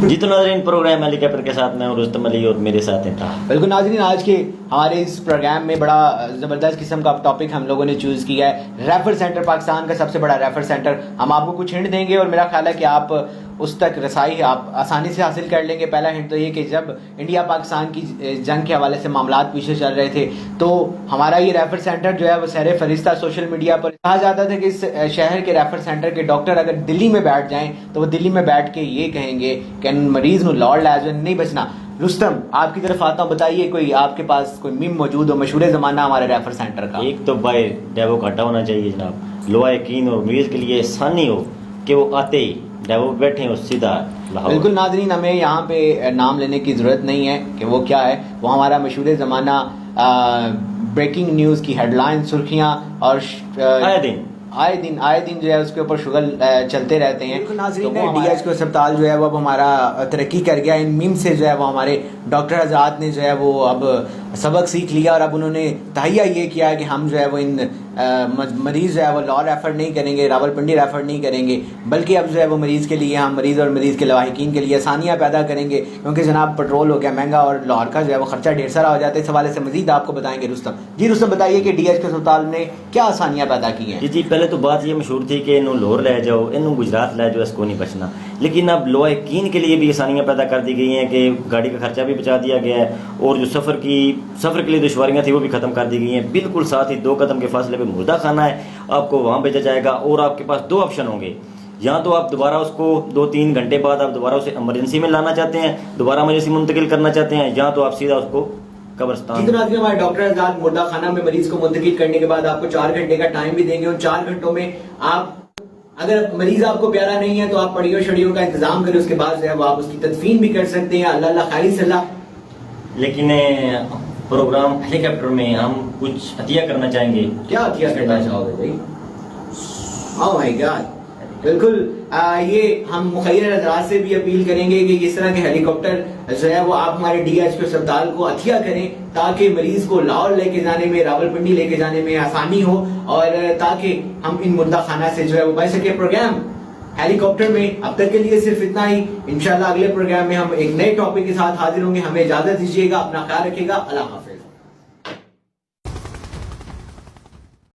جی تو ناظرین پروگرام علی کیپر کے ساتھ میں ہوں رستم علی اور میرے ساتھ ہیں بالکل ناظرین، آج کے ہمارے اس پروگرام میں بڑا زبردست قسم کا ٹاپک ہم لوگوں نے چوز کیا ہے، ریفر سینٹر، پاکستان کا سب سے بڑا ریفر سینٹر۔ ہم آپ کو کچھ ہنٹ دیں گے اور میرا خیال ہے کہ آپ اس تک رسائی آپ آسانی سے حاصل کر لیں گے۔ پہلا ہنٹ تو یہ کہ جب انڈیا پاکستان کی جنگ کے حوالے سے معاملات پیچھے چل رہے تھے تو ہمارا یہ ریفر سینٹر جو ہے وہ سیر فہرست سوشل میڈیا پر کہا جاتا تھا کہ اس شہر کے ریفر سینٹر کے ڈاکٹر اگر دلی میں بیٹھ جائیں تو وہ دلی میں بیٹھ کے یہ کہیں گے کہ مریض نو لوڑ لے نہیں بچنا۔ رستم، آپ کی طرف آتا ہوں، بتائیے کوئی آپ کے پاس کوئی میم موجود ہو مشہور زمانہ ہمارے ریفر سینٹر کا؟ ایک تو بائی ڈیوو گھاٹا ہونا چاہیے جناب، لوا یقین اور مریض کے لیے آسانی ہو کہ وہ آتے ہی ڈیوو بیٹھے ہو سیدھا لاہور۔ بالکل ناظرین، ہمیں یہاں پہ نام لینے کی ضرورت نہیں ہے کہ وہ کیا ہے، وہ ہمارا مشہور زمانہ بریکنگ نیوز کی ہیڈ لائن، سرخیاں اور آئے دن جو ہے اس کے اوپر شغل چلتے رہتے ہیں۔ ناظرین، ڈی ایچ کو اسپتال جو ہے وہ اب ہمارا ترقی کر گیا، ان میم سے جو ہے وہ ہمارے ڈاکٹر حضرات نے جو ہے وہ اب سبق سیکھ لیا اور اب انہوں نے تہیہ یہ کیا ہے کہ ہم جو ہے وہ ان مریض جو ہے وہ لاہور ریفر نہیں کریں گے، راولپنڈی ریفر نہیں کریں گے، بلکہ اب جو ہے وہ مریض کے لیے ہم مریض اور مریض کے لواحقین کے لیے آسانیاں پیدا کریں گے، کیونکہ جناب پٹرول ہو گیا مہنگا اور لاہور کا جو ہے وہ خرچہ ڈھیر سارا ہو جاتا ہے۔ اس حوالے سے مزید آپ کو بتائیں گے رستم۔ جی رستم، بتائیے کہ ڈی ایچ کے اسپتال نے کیا آسانیاں پیدا کی ہیں؟ جی پہلے تو بات یہ مشہور تھی کہ انہوں لاہور لے جاؤ، انہوں گجرات لے جاؤ، اس کو نہیں بچنا، لیکن اب لواحقین کے لیے بھی آسانیاں پیدا کر دی گئی ہیں کہ گاڑی کا خرچہ بھی بچا دیا گیا ہے اور جو سفر کے لیے دشواریاں تھیں وہ بھی ختم کر دی گئی ہیں۔ بالکل ساتھ ہی 2 قدم کے فاصلے پہ مردہ خانہ ہے، آپ کو وہاں بھیجا جائے گا اور آپ کے پاس 2 آپشن ہوں گے، یا تو آپ دوبارہ اس کو 2-3 گھنٹے بعد آپ دوبارہ اسے ایمرجنسی میں لانا چاہتے ہیں، دوبارہ ایمرجنسی منتقل کرنا چاہتے ہیں، یا تو آپ سیدھا اس کو قبرستان۔ جتنا ہمارے ڈاکٹر آزاد مردہ خانہ میں مریض کو منتقل کرنے کے بعد آپ کو 4 گھنٹے کا ٹائم بھی دیں گے، ان 4 گھنٹوں میں آپ اگر مریض آپ کو پیارا نہیں ہے تو آپ پڑیوں شڑیوں کا انتظام کریں، اس کے بعد جو ہے وہ آپ اس کی تدفین بھی کر سکتے ہیں۔ اللہ خیری صلاح۔ لیکن پروگرام ہیلی کاپٹر میں ہم کچھ عطیہ کرنا چاہیں گے۔ کیا عطیہ کرنا چاہو گے بھائی؟ اوہ مائی گاڈ، بالکل یہ ہم مخیر حضرات سے بھی اپیل کریں گے کہ اس طرح کے ہیلی کاپٹر جو ہے وہ آپ ہمارے ڈی ایچ کے اسپتال کو عطیہ کریں تاکہ مریض کو لاہور لے کے جانے میں، راولپنڈی لے کے جانے میں آسانی ہو اور تاکہ ہم ان مردہ خانہ سے جو ہے وہ بچ سکے۔ پروگرام ہیلی کاپٹر میں اب تک کے لیے صرف اتنا ہی، انشاءاللہ اگلے پروگرام میں ہم ایک نئے ٹاپک کے ساتھ حاضر ہوں گے۔ ہمیں اجازت دیجیے گا، اپنا خیال رکھیے گا، اللہ حافظ۔